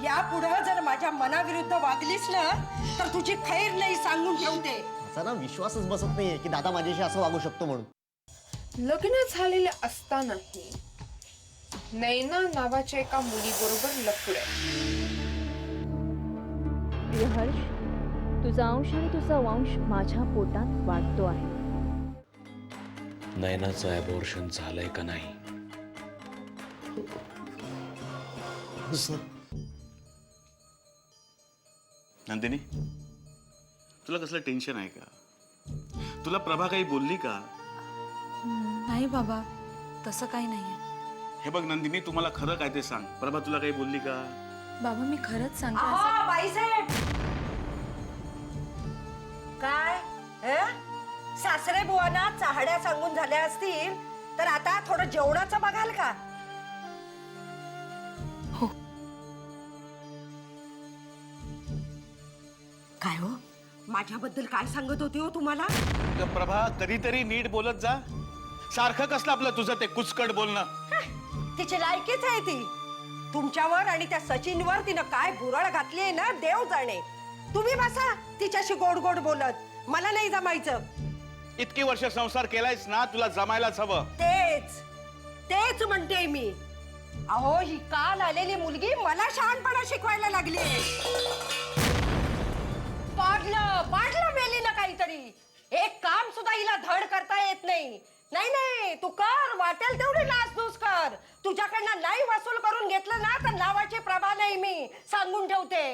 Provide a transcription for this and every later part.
यापुढे जर माझ्या मनाविरुद्ध वागलीस ना तर तुझी खैर नाही सांगून ठेवते. माझा ना विश्वासच बसत नाहीये की दादा माझ्याशी असं वागू शकतो म्हणून. लग्न झालेले असतानाही नैना नावाच्या एका मुलीबरोबर लफडे. हर्ष, तुझा अंश आणि तुझा वंश माझ्या पोटात वाढतो आहे. नयनाचं ॲबॉर्शन झालंय का नाही? नंदिनी, तुला कसलं टेन्शन आहे का? तुला प्रभा काही बोलली का? नाही बाबा, तसं काही नाहीये. हे बघ नंदिनी, तू मला खरं काय ते सांग. प्रभा तुला काही बोलली का? बाबा मी खरंच सांगते. अहो बाईसाहेब, काय सासरे बुवाना चाहड्या सांगून झाल्या असतील तर आता थोडं जेवणाचं बघाल का? हो. काय हो, माझ्याबद्दल काय सांगत होती हो तुम्हाला? अगं प्रभा, कधीतरी नीट बोलत जा. सारखं कसलं आपलं तुझं ते कुचकट बोलणं. तिची लायकीच आहे ती. तुमच्यावर आणि त्या सचिनवर तिनं काय भुरळ घातली आहे ना, देव जाणे. तुम्ही बसा तिच्याशी गोड गोड बोलत. मला नाही जमायचं. इतकी वर्ष संसार केलायस ना, तुला जमायलाच हवं. तेच म्हणते मी. अहो, ही काल आलेली मुलगी मला शहाणपणा शिकवायला लागली. पाडलं मेली ना काहीतरी. एक काम सुद्धा हिला धड करता येत नाही. नाही तू कर, वाटेल तेवढी नासधूस कर. तुझ्याकडनं नाही वसूल करून घेतलं ना तर नावाची प्रभा नाही मी, सांगून ठेवते.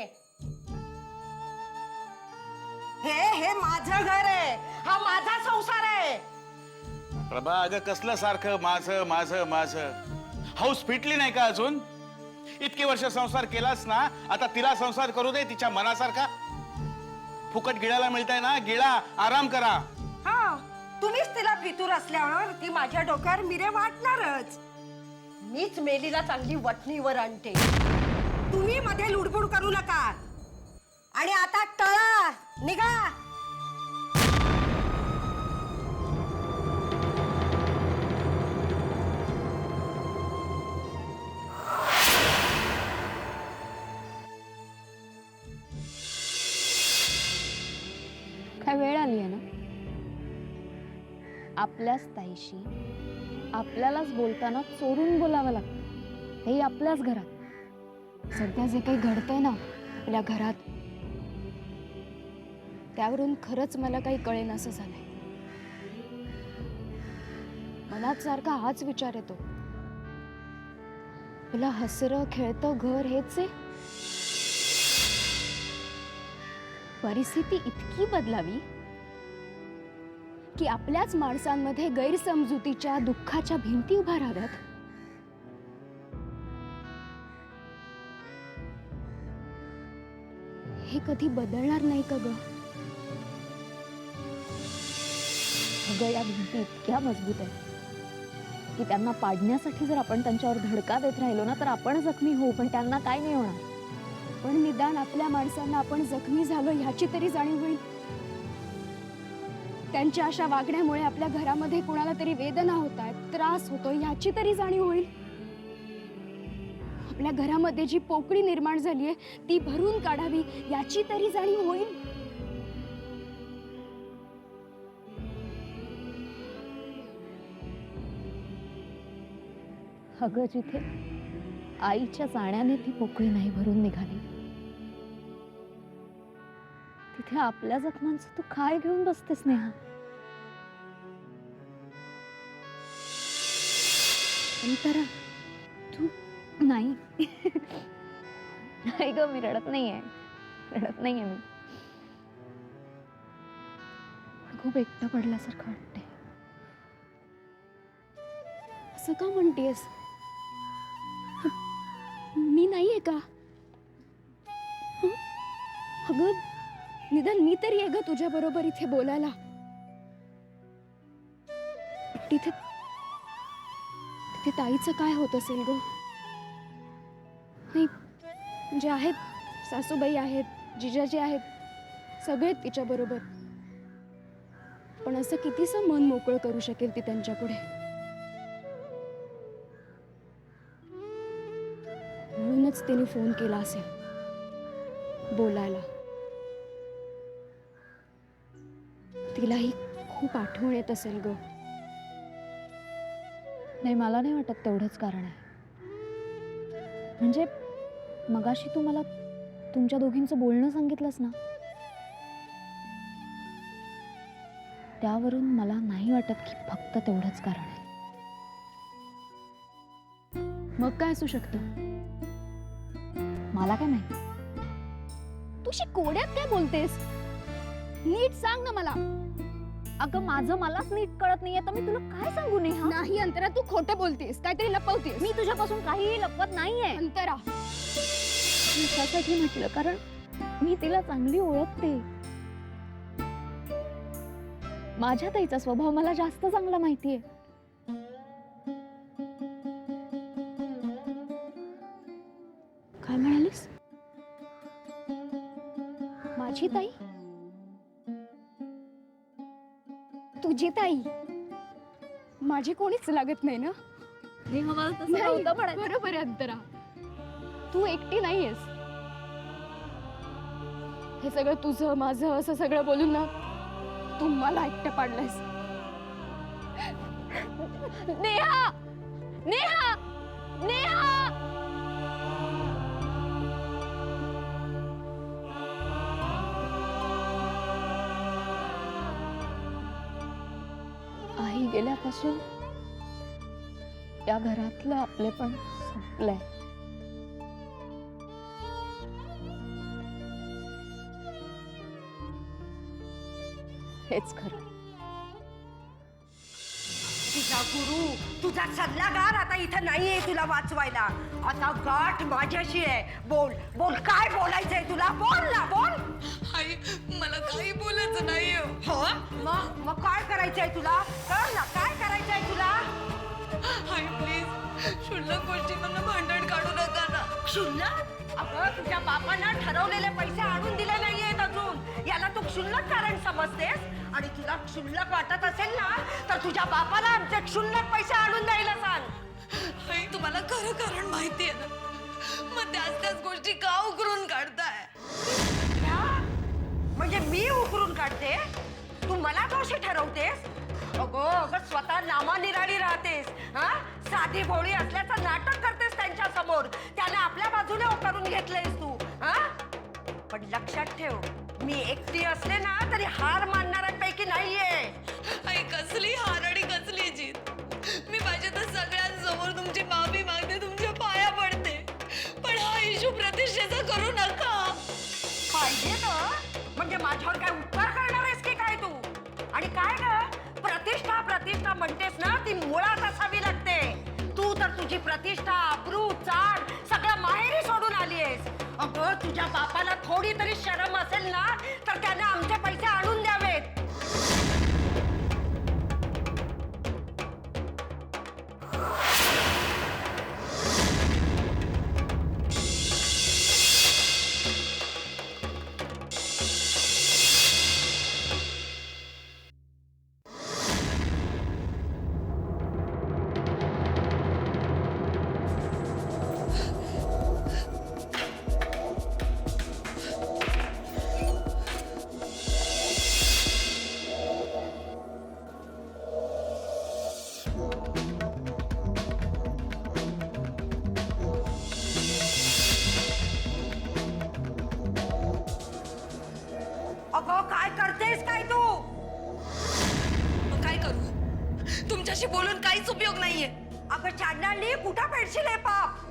हे माझं घर आहे, हा माझा संसार आहे. प्रभा, अगं कसलं सारखं माझं माझं माझं. हौस फिटली नाही का अजून? इतकी वर्ष संसार केलास ना, आता तिला संसार करू दे तिच्या मनासारखा. फुकट गिळायला मिळताय ना, गिळा, आराम करा. हा, तुम्हीच तिला फितूर असल्यावर ती माझ्या डोक्यावर मिरे वाटणारच. मीच मेलीला चांगली वटणीवर आणते. तुम्ही मध्ये लुडबुड करू नका. आणि आता टळा, निघा. काय वेळ आली आहे ना आपल्याच ताईशी आपल्यालाच बोलताना चोरून बोलावं लागतं. हे आपल्याच घरात. सध्या जे काही घडतंय ना आपल्या घरात, त्यावरून खरंच मला काही कळेन असं झालंय. मनात सारखा हाच विचार येतो, तुला हसरं खेळतं घर हेच आहे. परिस्थिती इतकी बदलावी की आपल्याच माणसांमध्ये गैरसमजुतीच्या दुःखाच्या भिंती उभा राहाव्यात. हे कधी बदलणार नाही का ग? अगं, या भिंती इतक्या मजबूत आहेत की त्यांना पाडण्यासाठी जर आपण त्यांच्यावर धडका देत राहिलो ना तर आपण जखमी होऊ, पण त्यांना काय नाही होणार. पण निदान आपल्या माणसांना आपण जखमी झालो ह्याची तरी जाणीव होईल. त्यांच्या अशा वागण्यामुळे आपल्या घरामध्ये कुणाला तरी वेदना होत आहेत, त्रास होतोय ह्याची तरी जाणीव होईल. आपल्या घरामध्ये जी पोकळी निर्माण झाली आहे ती भरून काढावी याची तरी जाणीव होईल. अगं, जिथे आईच्या जाण्याने ती पोकळी नाही भरून निघाली, तिथे आपल्या जखमांचं तू काय घेऊन बसतेस नेहा? अंतरा, तू नाही. नाही ग, मी रडत नाहीये. मी खूप एकटं पडल्यासारखं वाटतंय. असं का म्हणतेस? मी नाहीये का? अगं, निदान मी तरी आहे ग तुझ्या बरोबर इथे बोलायला. तिथे ताईचं काय होत असेल ग? नाही, म्हणजे आहेत, सासूबाई आहेत, जिजाजी आहेत, सगळे तिच्या बरोबर. पण असं कितीसं मन मोकळं करू शकेल ती त्यांच्या पुढे? म्हणूनच तिने फोन केला असेल. बोलायला. तिलाही खूप आठवण येत असेल ग. नाही, मला नाही वाटत तेवढंच कारण आहे. म्हणजे मगाशी तू मला तुमच्या दोघींचं बोलणं सांगितलंस ना, त्यावरून मला नाही वाटत की फक्त तेवढंच कारण आहे. मग काय असू शकतं? मला काय माहिती. तू कोड्यात काय बोलतेस? नीट सांग ना मला. अगं, माझं मलाच नीट कळत नाहीये, तर मी तुला काय सांगू नेहा? नाही अंतरा, तू खोटं बोलतेस, काहीतरी लपवतेस. मी तुझ्यापासून काहीही लपवत नाहीये. अंतरा, मी त्यासाठी म्हटलं कारण मी तिला चांगली ओळखते. माझ्या ताईचा स्वभाव मला जास्त चांगला माहितीये. काय म्हणालीस? माझी ताई? तुझी ताई? माझी कोणीच लागत नाही ना? नेहा, मला तसं नाही, नव्हतं म्हणायचं. बरोबर आहे अंतरा, तू एकटी नाहीयेस. हे सगळं तुझं माझं असं सगळं बोलून ना तू मला एकटं पाडलंयस. नेहा, नेहा, नेहा. आई गेल्यापासून या घरातलं आपलेपण संपलंय. हेच खरं. तुझा गुरु, तुझा सल्लागार आता इथं नाहीये तुला वाचवायला. आता गाठ माझ्याशी आहे. बोल बोल, काय बोलायचंय तुला? बोल ना, बोल. आई, मला काही बोलायचं नाही हो, मग काय करायचंय तुला? कळ ना, काय करायचंय तुला? आई प्लीज, क्षुल्लक गोष्टींमधनं भांडण काढू नका ना. क्षुल्लक? अगं, तुझ्या बापानं ठरवलेले पैसे आणून दिले नाहीयेत अजून. याला तू क्षुल्लक कारण समजतेस? आणि तुला क्षुल्लक वाटत असेल ना, तर तुझ्या बापाला आमचे क्षुल्लक पैसे आणून द्यायला सांग. आई, तुम्हाला खरं कारण माहिती आहे ना, मग त्याच गोष्टी का उकरून काढताय? क्या? म्हणजे मी उकरून काढते? तू मला दोषी ठरवतेस? अगं अगं, स्वतः नामानिराळी राहतेस. हा, साधी भोळी असल्याचं नाटक करतेस त्यांच्या समोर. त्याला आपल्या बाजूने करून घेतलंयस तू. हा, पण लक्षात ठेव, मी एकटी असले ना तरी हार मानणाऱ्यांपैकी नाहीये. आई, कसली हार आणि कसली जीत. मी पाहिजे तर सगळ्यांसमोर तुमची माफी मागते, तुमच्या पाया पडते, पण हा इशू प्रतिष्ठेचा करू नका. पाहिजे तर म्हणजे माझ्यावर काय उपकार करणार आहेस की काय तू? आणि काय ग, प्रतिष्ठा प्रतिष्ठा म्हणतेस ना, ती मुळात असावी लागते. तू तर तुझी प्रतिष्ठा, अब्रू, चाड सगळं माहेरी सोडून आलीयस. अगं, तुझ्या बापाला थोडी तरी शरम असेल ना, तर त्याने आमचे पैसे आणून द्यावेत. अगं, काय करतेस काय तू? मग काय करू? तुमच्याशी बोलून काहीच उपयोग नाहीये. अगं, चांडणी कुठं पेडशील हे पाप?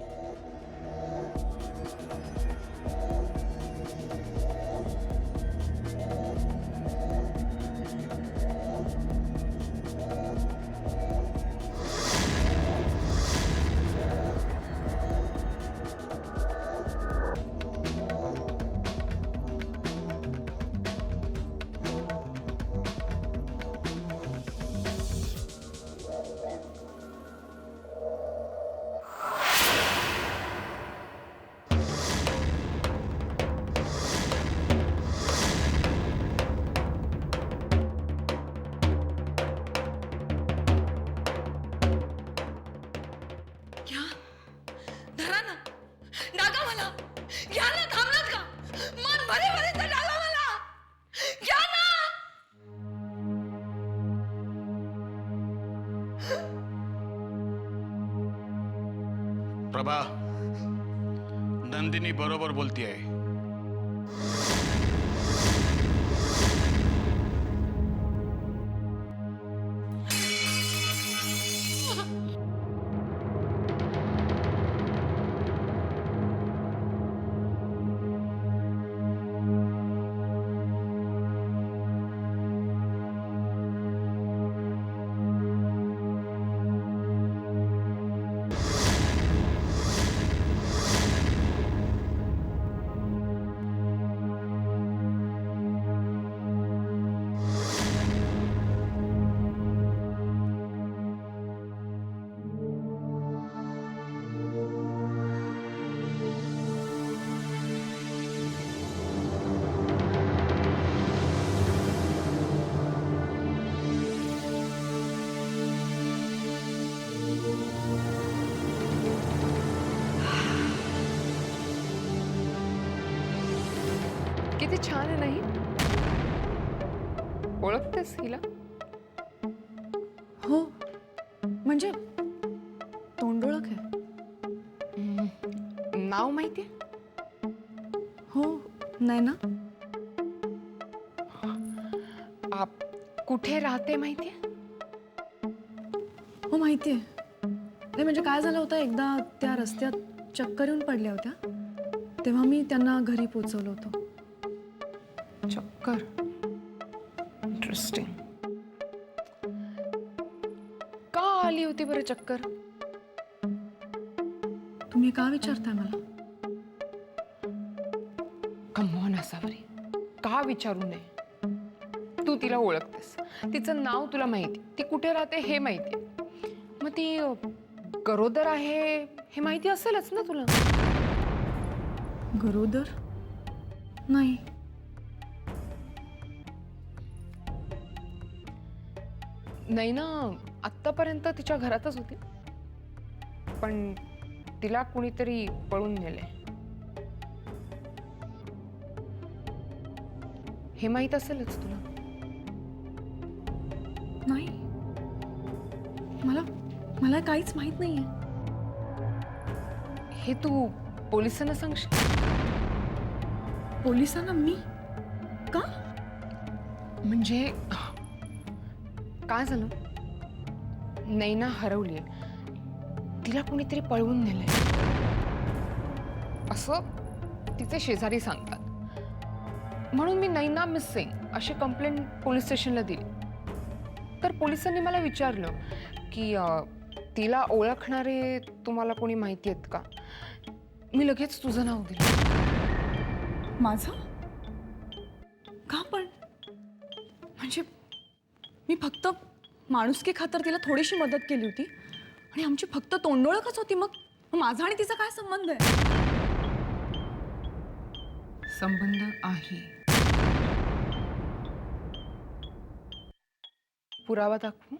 नंदिनी बरोबर बोलतीये. किती छान आहे नाही? ओळखतेस हिला? हो म्हणजे तोंड ओळख आहे. नाव माहितीये? हो नाही ना. कुठे राहते माहितीये? हो माहितीये. नाही म्हणजे काय झालं होतं, एकदा त्या रस्त्यात चक्कर येऊन पडल्या होत्या, तेव्हा मी त्यांना घरी पोचवलं होतं. चक्कर. इंटरेस्टिंग. का आली होती बरं चक्कर? तुम्ही का विचारताय मला? कमॉन असावरी, का विचारू नये? तू तिला ओळखतेस, तिचं नाव तुला माहिती, ती कुठे राहते हे माहिती, मग ती गरोदर आहे हे माहिती असेलच ना तुला? गरोदर? नाही. नाही ना, आत्तापर्यंत तिच्या घरातच होती, पण तिला कुणीतरी पळून नेले हे माहित असेलच तुला? नाही, मला काहीच माहित नाहीये. हे तू पोलिसांना सांगशील? पोलिसांना? मी का? म्हणजे काय झालं, नैना हरवली, तिला कुणीतरी पळवून नेलंय असं तिचे शेजारी सांगतात. म्हणून मी नैना मिसिंग अशी कंप्लेंट पोलीस स्टेशनला दिली. तर पोलिसांनी मला विचारलं की तिला ओळखणारे तुम्हाला कोणी माहिती आहेत का? मी लगेच तुझं नाव दिलं. माझं? का पण? म्हणजे मी फक्त माणुसकी खातर तिला थोडीशी मदत केली होती आणि आमची फक्त तोंडोळखच होती. मग माझा आणि तिचा काय संबंध आहे? संबंध आहे. पुरावा दाखवू?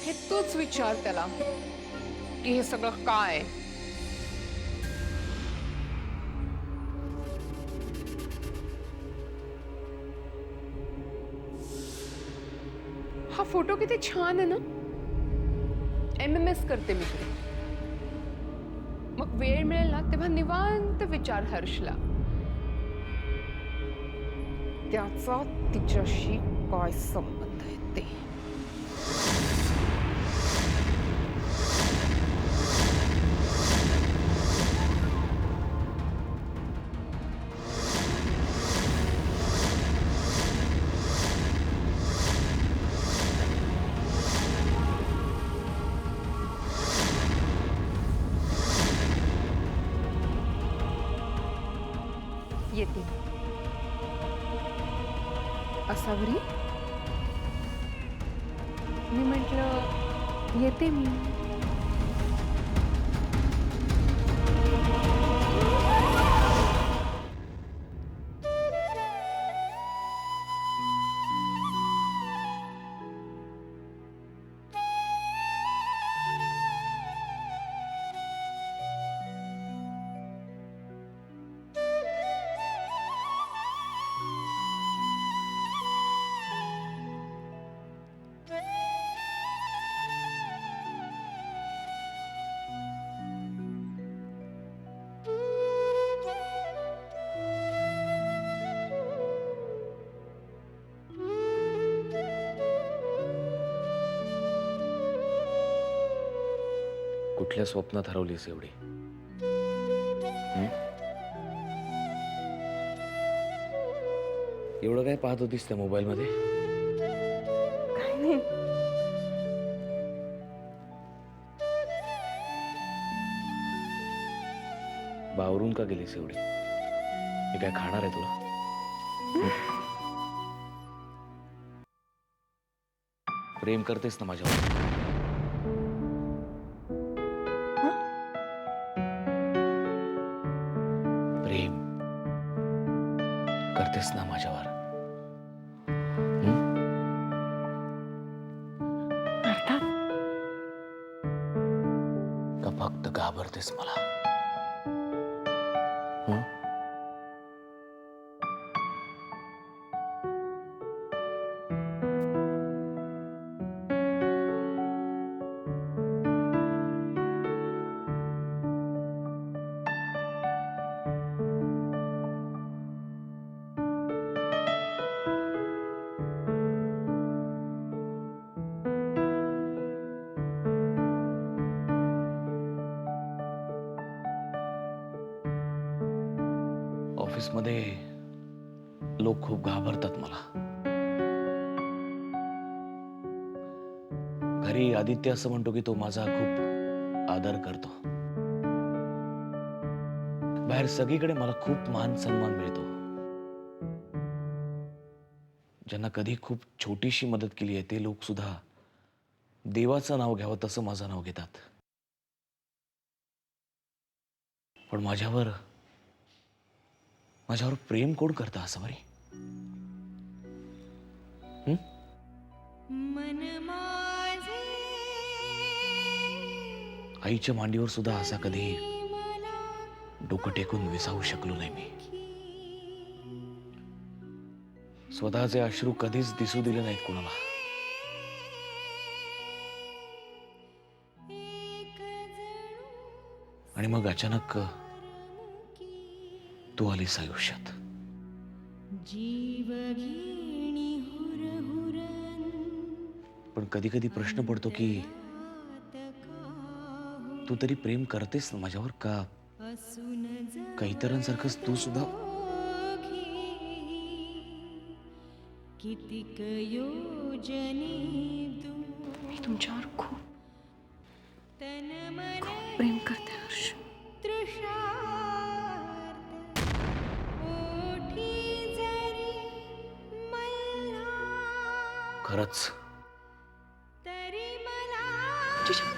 हे तूच विचार त्याला की हे सगळं काय? हा फोटो किती छान आहे ना? MMS करते मी तुला. मग वेळ मिळेल ना तेव्हा निवांत विचार हर्षला. त्याचा तिच्याशी काय संबंध आहे ते. येते असावरी. मी म्हटलं येते मी. कुठल्या स्वप्नात हरवलीस एवढी? हं? एवढं काय पाहत होतीस त्या मोबाईल मध्ये? काय नाही. बावरून का गेलीस एवढी? मी काय खाणार आहे तुला? प्रेम करतेस ना माझ्यावर? प्रेम करतेस ना माझ्यावर? अर्थात. का फक्त घाबरतेस मला? हं? ऑफिसमध्ये लोक खूप घाबरतात मला. घरी आदित्य असं म्हणतो की तो माझा खूप आदर करतो. बाहेर सगळीकडे मला खूप मान सन्मान मिळतो. ज्यांना कधी खूप छोटीशी मदत केली आहे ते लोक सुद्धा देवाचं नाव घ्यावं तसं माझं नाव घेतात. पण माझ्यावर प्रेम कोण करतं आसावरी? आईच्या मांडीवर सुद्धा असा कधी डोकं टेकून विसावू शकलो नाही मी. स्वतःचे अश्रू कधीच दिसू दिले नाहीत कोणाला. आणि मग अचानक तू आलीस आयुष्यात. पण कधी कधी प्रश्न पडतो की तू तरी प्रेम करतेस ना माझ्यावर का इतरांसारखंच तू सुद्धा? मी तुमच्यावर खूप प्रेम करते हर्ष. खरंच? तुझ्या